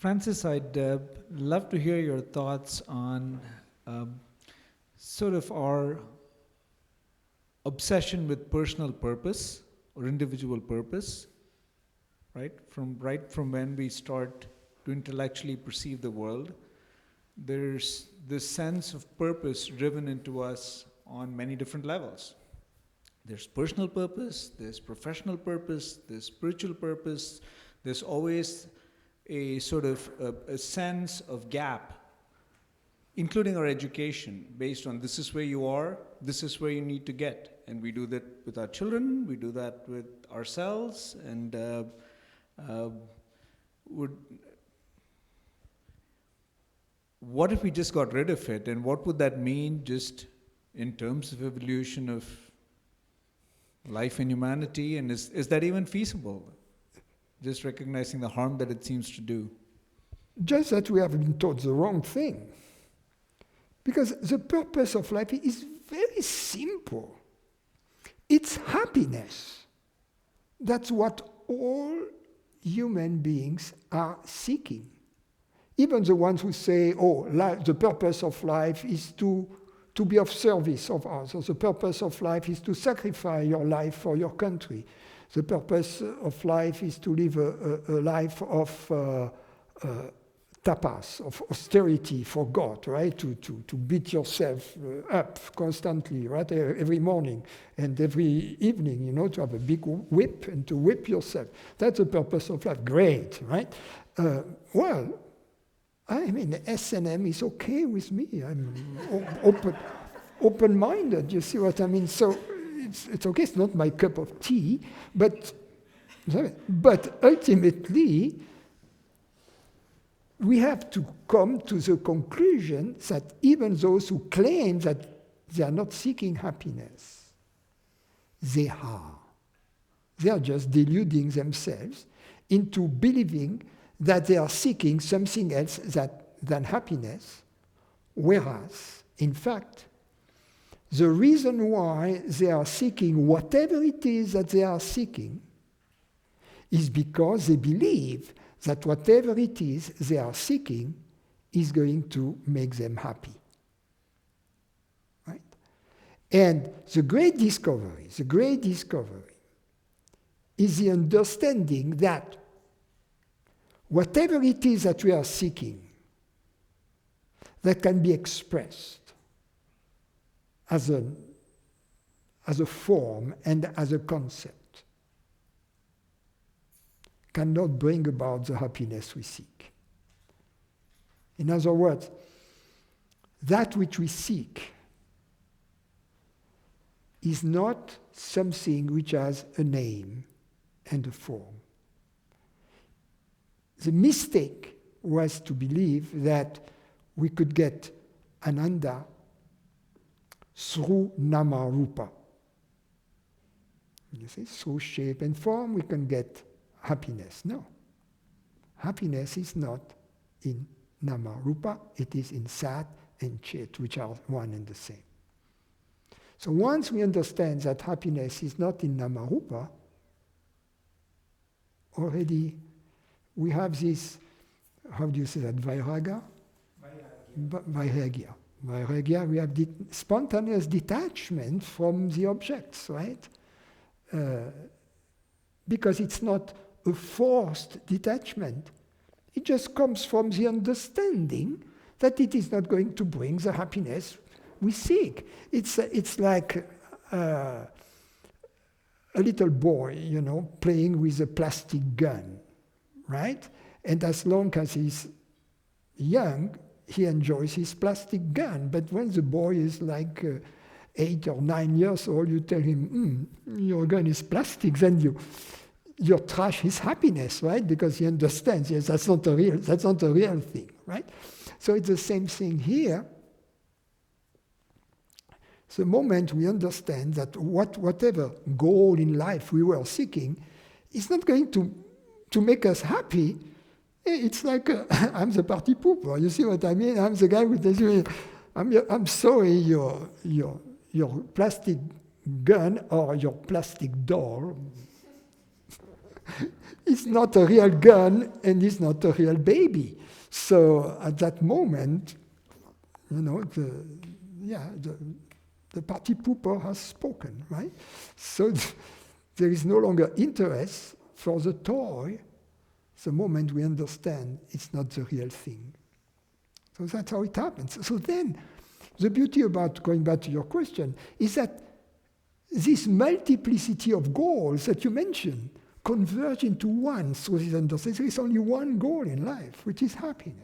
Francis, I'd love to hear your thoughts on sort of our obsession with personal purpose or individual purpose, right from when we start to intellectually perceive the world. There's this sense of purpose driven into us on many different levels. There's personal purpose, there's professional purpose, there's spiritual purpose. There's always a sort of a sense of gap, including our education, based on this is where you are, this is where you need to get. And we do that with our children, we do that with ourselves, and what if we just got rid of it, and what would that mean just in terms of evolution of life and humanity, and is that even feasible? Just recognizing the harm that it seems to do. Just that we have been taught the wrong thing. Because the purpose of life is very simple. It's happiness. That's what all human beings are seeking. Even the ones who say, the purpose of life is to be of service of others. The purpose of life is to sacrifice your life for your country. The purpose of life is to live a life of tapas, of austerity for God, right? To beat yourself up constantly, right? Every morning and every evening, to have a big whip and to whip yourself. That's the purpose of life. Great, right? S&M is okay with me. I'm open-minded, you see what I mean? So it's okay, it's not my cup of tea, but ultimately, we have to come to the conclusion that even those who claim that they are not seeking happiness, they are. They are just deluding themselves into believing that they are seeking something else than happiness, whereas, in fact, the reason why they are seeking whatever it is that they are seeking is because they believe that whatever it is they are seeking is going to make them happy. Right? And the great discovery is the understanding that whatever it is that we are seeking that can be expressed as a form and as a concept cannot bring about the happiness we seek. In other words, that which we seek is not something which has a name and a form. The mistake was to believe that we could get Ananda through nama-roopa. You see, through shape and form we can get happiness. No. Happiness is not in nama-roopa, it is in sat and chit, which are one and the same. So once we understand that happiness is not in nama-roopa, already we have this, how do you say that, vairagya? Vairagya. Vairagya, we have spontaneous detachment from the objects, right? Because it's not a forced detachment. It just comes from the understanding that it is not going to bring the happiness we seek. It's like a little boy, playing with a plastic gun, right? And as long as he's young, he enjoys his plastic gun. But when the boy is like 8 or 9 years old, you tell him, your gun is plastic, then you trash his happiness, right? Because he understands, yes, that's not a real thing, right? So it's the same thing here. The moment we understand that whatever goal in life we were seeking is not going to make us happy, it's like I'm the party pooper. You see what I mean? I'm the guy who tells you, I'm sorry, your plastic gun or your plastic doll it's not a real gun and it's not a real baby. So at that moment, the party pooper has spoken, right? So there is no longer interest for the toy the moment we understand it's not the real thing. So that's how it happens. So then, the beauty about, going back to your question, is that this multiplicity of goals that you mentioned converge into one through this understanding. There is only one goal in life, which is happiness.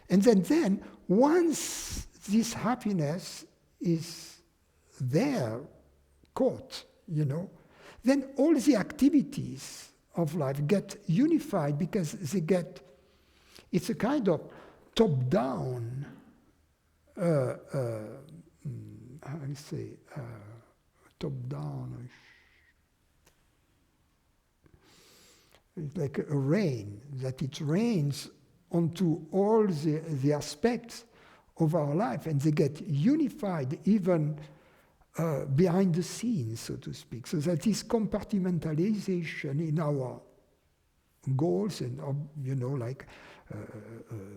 And then once this happiness is there, caught, then all the activities of life get unified because it's a kind of top-down, top-down, it's like a rain, that it rains onto all the aspects of our life, and they get unified even behind the scenes, so to speak. So that this compartmentalization in our goals and,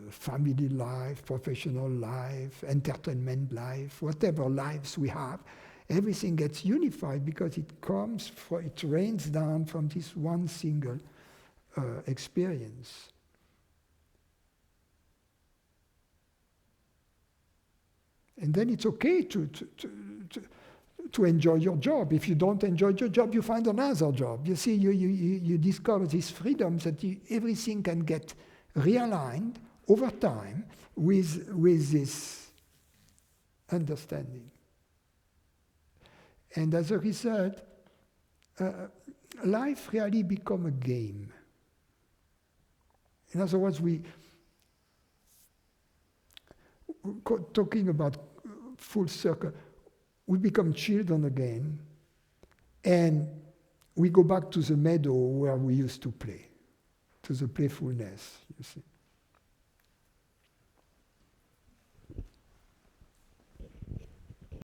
family life, professional life, entertainment life, whatever lives we have, everything gets unified because it rains down from this one single experience. And then it's okay to enjoy your job. If you don't enjoy your job, you find another job. You see, you discover this freedom that everything can get realigned over time with this understanding. And as a result, life really becomes a game. In other words, talking about full circle, we become children again, and we go back to the meadow where we used to play, to the playfulness, you see.